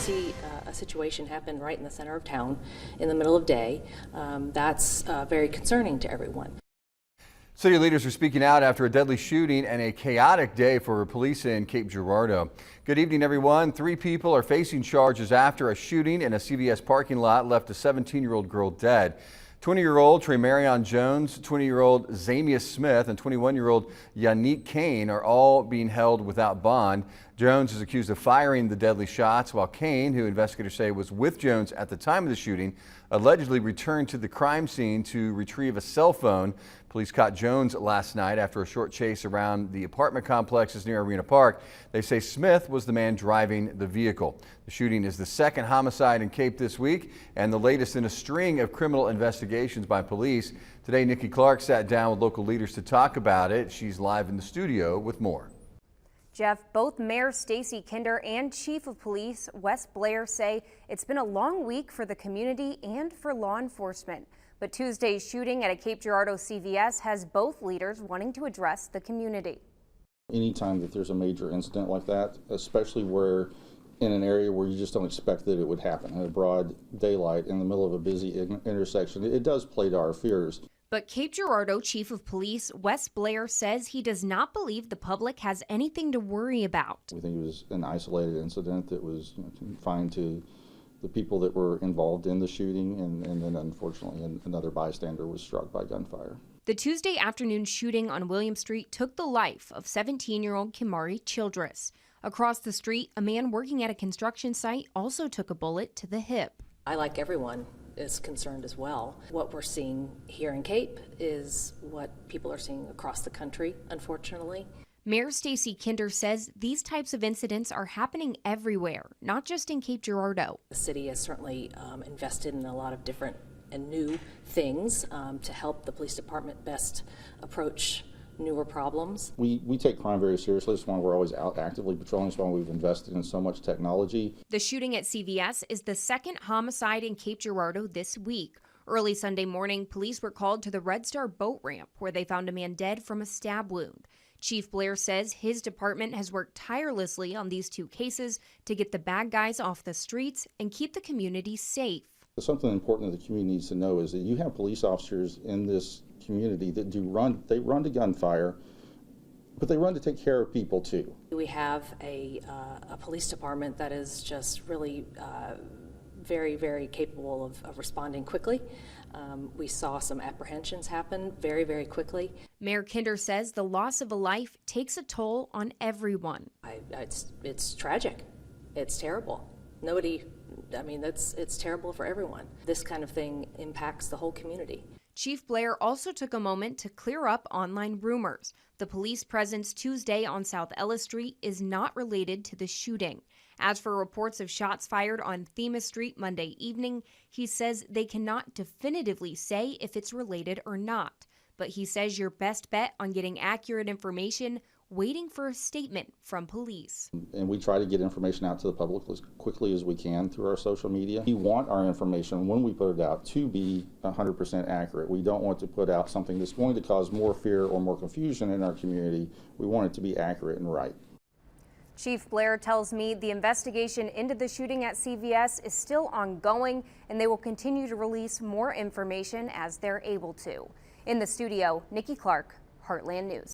see a situation happen right in the center of town in the middle of day, that's very concerning to everyone. City leaders are speaking out after a deadly shooting and a chaotic day for police in Cape Girardeau. Good evening, everyone. 3 people are facing charges after a shooting in a CVS parking lot left a 17-year-old girl dead. 20-year-old Tremarion Jones, 20-year-old Zamia Smith, and 21-year-old Yannick Kane are all being held without bond. Jones is accused of firing the deadly shots, while Kane, who investigators say was with Jones at the time of the shooting, allegedly returned to the crime scene to retrieve a cell phone. Police caught Jones last night after a short chase around the apartment complexes near Arena Park. They say Smith was the man driving the vehicle. The shooting is the second homicide in Cape this week and the latest in a string of criminal investigations by police. Today, Nikki Clark sat down with local leaders to talk about it. She's live in the studio with more. Jeff, both Mayor Stacy Kinder and Chief of Police Wes Blair say it's been a long week for the community and for law enforcement. But Tuesday's shooting at a Cape Girardeau CVS has both leaders wanting to address the community. Anytime that there's a major incident like that, especially where in an area where you just don't expect that it would happen, in a broad daylight in the middle of a busy intersection, it does play to our fears. But Cape Girardeau Chief of Police Wes Blair says he does not believe the public has anything to worry about. We think it was an isolated incident that was confined to the people that were involved in the shooting, and then unfortunately another bystander was struck by gunfire. The Tuesday afternoon shooting on William Street took the life of 17-year-old Kimari Childress. Across the street, a man working at a construction site also took a bullet to the hip. I, like everyone, is concerned as well. What we're seeing here in Cape is what people are seeing across the country, unfortunately. Mayor Stacy Kinder says these types of incidents are happening everywhere, not just in Cape Girardeau. The city has certainly invested in a lot of different and new things to help the police department best approach newer problems. We take crime very seriously. That's why we're always out actively patrolling. That's why we've invested in so much technology. The shooting at CVS is the second homicide in Cape Girardeau this week. Early Sunday morning, police were called to the Red Star boat ramp where they found a man dead from a stab wound. Chief Blair says his department has worked tirelessly on these 2 cases to get the bad guys off the streets and keep the community safe. Something important that the community needs to know is that you have police officers in this community that they run to gunfire, but they run to take care of people too. We have a police department that is just really very, very capable of responding quickly. We saw some apprehensions happen very, very quickly. Mayor Kinder says the loss of a life takes a toll on everyone. It's tragic. It's terrible. It's terrible for everyone. This kind of thing impacts the whole community. Chief Blair also took a moment to clear up online rumors. The police presence Tuesday on South Ellis Street is not related to the shooting. As for reports of shots fired on Themis Street Monday evening, he says they cannot definitively say if it's related or not. But he says your best bet on getting accurate information, waiting for a statement from police. And we try to get information out to the public as quickly as we can through our social media. We want our information, when we put it out, to be 100% accurate. We don't want to put out something that's going to cause more fear or more confusion in our community. We want it to be accurate and right. Chief Blair tells me the investigation into the shooting at CVS is still ongoing, and they will continue to release more information as they're able to. In the studio, Nikki Clark, Heartland News.